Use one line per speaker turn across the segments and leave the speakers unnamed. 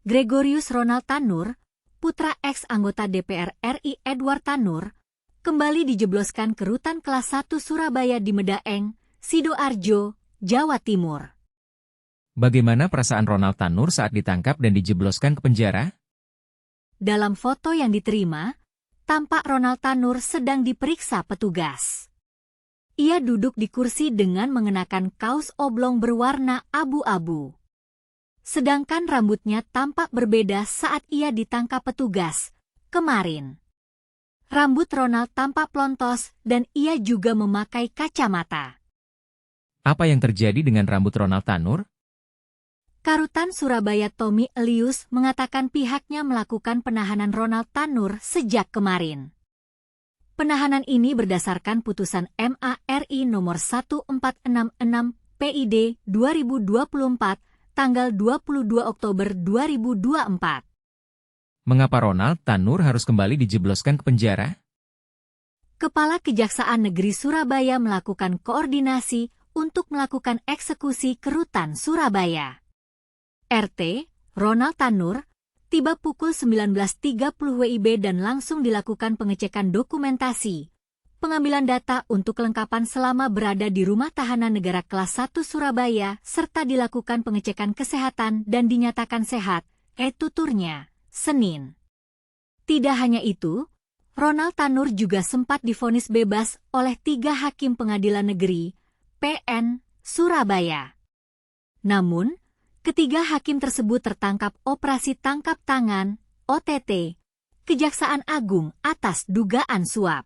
Gregorius Ronald Tanur, putra ex-anggota DPR RI Edward Tanur, kembali dijebloskan ke rutan kelas 1 Surabaya di Medaeng, Sidoarjo, Jawa Timur.
Bagaimana perasaan Ronald Tanur saat ditangkap dan dijebloskan ke penjara?
Dalam foto yang diterima, tampak Ronald Tanur sedang diperiksa petugas. Ia duduk di kursi dengan mengenakan kaos oblong berwarna abu-abu. Sedangkan rambutnya tampak berbeda saat ia ditangkap petugas kemarin. Rambut Ronald tampak plontos dan ia juga memakai kacamata.
Apa yang terjadi dengan rambut Ronald Tanur?
Karutan Surabaya Tommy Elius mengatakan pihaknya melakukan penahanan Ronald Tanur sejak kemarin. Penahanan ini berdasarkan putusan MA/RI nomor 1466 PID 2024 tanggal 22 Oktober 2024.
Mengapa Ronald Tanur harus kembali dijebloskan ke penjara?
Kepala Kejaksaan Negeri Surabaya melakukan koordinasi untuk melakukan eksekusi ke rutan Surabaya. RT, Ronald Tanur, tiba pukul 19.30 WIB dan langsung dilakukan pengecekan dokumentasi, pengambilan data untuk kelengkapan selama berada di rumah tahanan negara kelas 1 Surabaya, serta dilakukan pengecekan kesehatan dan dinyatakan sehat, tuturnya, Senin. Tidak hanya itu, Ronald Tanur juga sempat divonis bebas oleh 3 hakim pengadilan negeri, PN, Surabaya. Namun, ketiga hakim tersebut tertangkap operasi tangkap tangan, OTT, Kejaksaan Agung atas dugaan suap.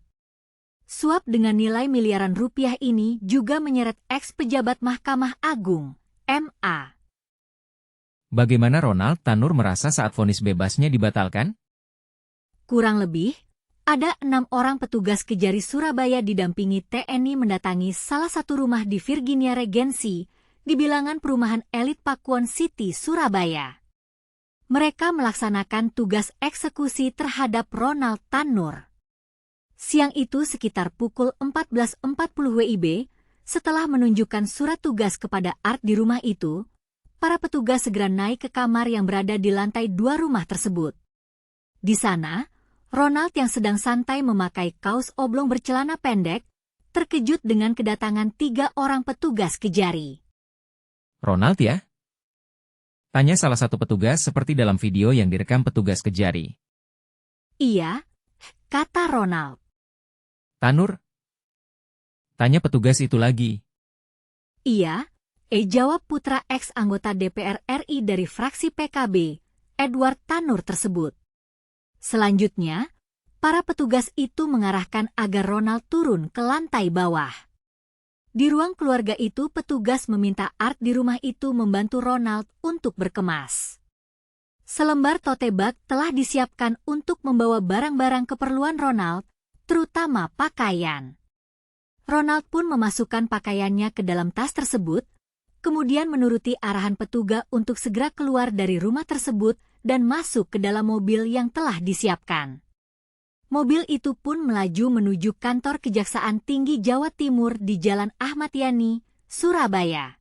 Suap dengan nilai miliaran rupiah ini juga menyeret ex-pejabat Mahkamah Agung, MA.
Bagaimana Ronald Tanur merasa saat vonis bebasnya dibatalkan?
Kurang lebih, ada 6 orang petugas Kejari Surabaya didampingi TNI mendatangi salah satu rumah di Virginia Regency, di bilangan perumahan elit Pakuwon City, Surabaya. Mereka melaksanakan tugas eksekusi terhadap Ronald Tanur. Siang itu sekitar pukul 14.40 WIB, setelah menunjukkan surat tugas kepada Art di rumah itu, para petugas segera naik ke kamar yang berada di lantai 2 rumah tersebut. Di sana, Ronald yang sedang santai memakai kaos oblong bercelana pendek, terkejut dengan kedatangan 3 orang petugas Kejari.
Ronald ya? Tanya salah satu petugas seperti dalam video yang direkam petugas Kejari.
Iya, kata Ronald.
Tanur? Tanya petugas itu lagi.
Iya, jawab putra ex-anggota DPR RI dari fraksi PKB, Edward Tanur tersebut. Selanjutnya, para petugas itu mengarahkan agar Ronald turun ke lantai bawah. Di ruang keluarga itu petugas meminta Art di rumah itu membantu Ronald untuk berkemas. Selembar tote bag telah disiapkan untuk membawa barang-barang keperluan Ronald, terutama pakaian. Ronald pun memasukkan pakaiannya ke dalam tas tersebut, kemudian menuruti arahan petugas untuk segera keluar dari rumah tersebut dan masuk ke dalam mobil yang telah disiapkan. Mobil itu pun melaju menuju kantor Kejaksaan Tinggi Jawa Timur di Jalan Ahmad Yani, Surabaya.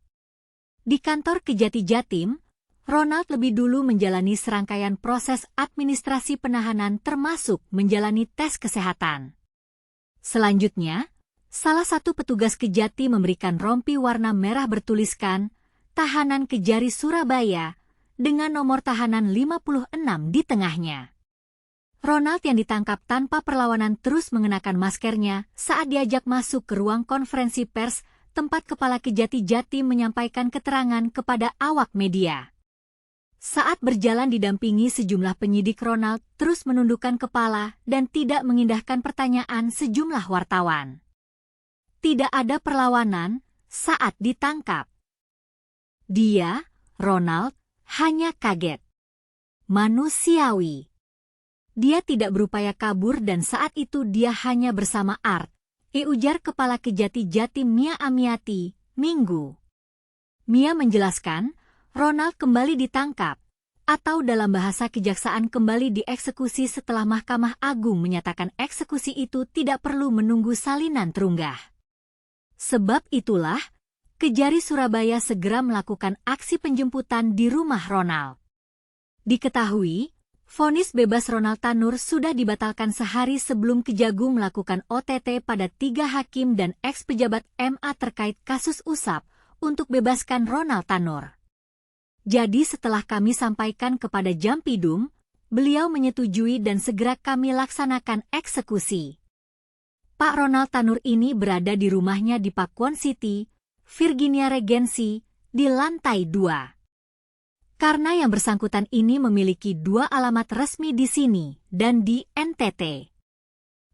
Di kantor Kejati Jatim, Ronald lebih dulu menjalani serangkaian proses administrasi penahanan termasuk menjalani tes kesehatan. Selanjutnya, salah satu petugas Kejati memberikan rompi warna merah bertuliskan Tahanan Kejari Surabaya dengan nomor tahanan 56 di tengahnya. Ronald yang ditangkap tanpa perlawanan terus mengenakan maskernya saat diajak masuk ke ruang konferensi pers tempat Kepala Kejati Jatim menyampaikan keterangan kepada awak media. Saat berjalan didampingi sejumlah penyidik, Ronald terus menundukkan kepala dan tidak mengindahkan pertanyaan sejumlah wartawan. Tidak ada perlawanan saat ditangkap. Dia, Ronald, hanya kaget. Manusiawi. Dia tidak berupaya kabur dan saat itu dia hanya bersama Art, ujar Kepala Kejati Jatim Mia Amiati, Minggu. Mia menjelaskan, Ronald kembali ditangkap, atau dalam bahasa kejaksaan kembali dieksekusi setelah Mahkamah Agung menyatakan eksekusi itu tidak perlu menunggu salinan terunggah. Sebab itulah, Kejari Surabaya segera melakukan aksi penjemputan di rumah Ronald. Diketahui, vonis bebas Ronald Tanur sudah dibatalkan sehari sebelum Kejagung melakukan OTT pada 3 hakim dan eks-pejabat MA terkait kasus usap untuk bebaskan Ronald Tanur. Jadi setelah kami sampaikan kepada Jampidum, beliau menyetujui dan segera kami laksanakan eksekusi. Pak Ronald Tanur ini berada di rumahnya di Pakuan City, Virginia Regency, di lantai 2. Karena yang bersangkutan ini memiliki 2 alamat resmi di sini dan di NTT.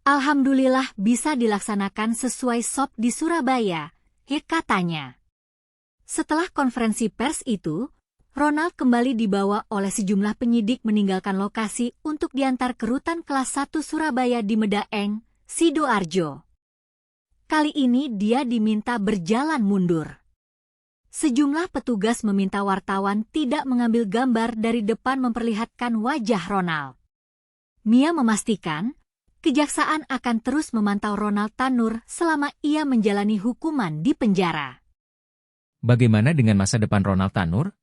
Alhamdulillah bisa dilaksanakan sesuai SOP di Surabaya, katanya. Setelah konferensi pers itu, Ronald kembali dibawa oleh sejumlah penyidik meninggalkan lokasi untuk diantar ke rutan kelas 1 Surabaya di Medaeng, Sidoarjo. Kali ini dia diminta berjalan mundur. Sejumlah petugas meminta wartawan tidak mengambil gambar dari depan memperlihatkan wajah Ronald. Mia memastikan, kejaksaan akan terus memantau Ronald Tanur selama ia menjalani hukuman di penjara.
Bagaimana dengan masa depan Ronald Tanur?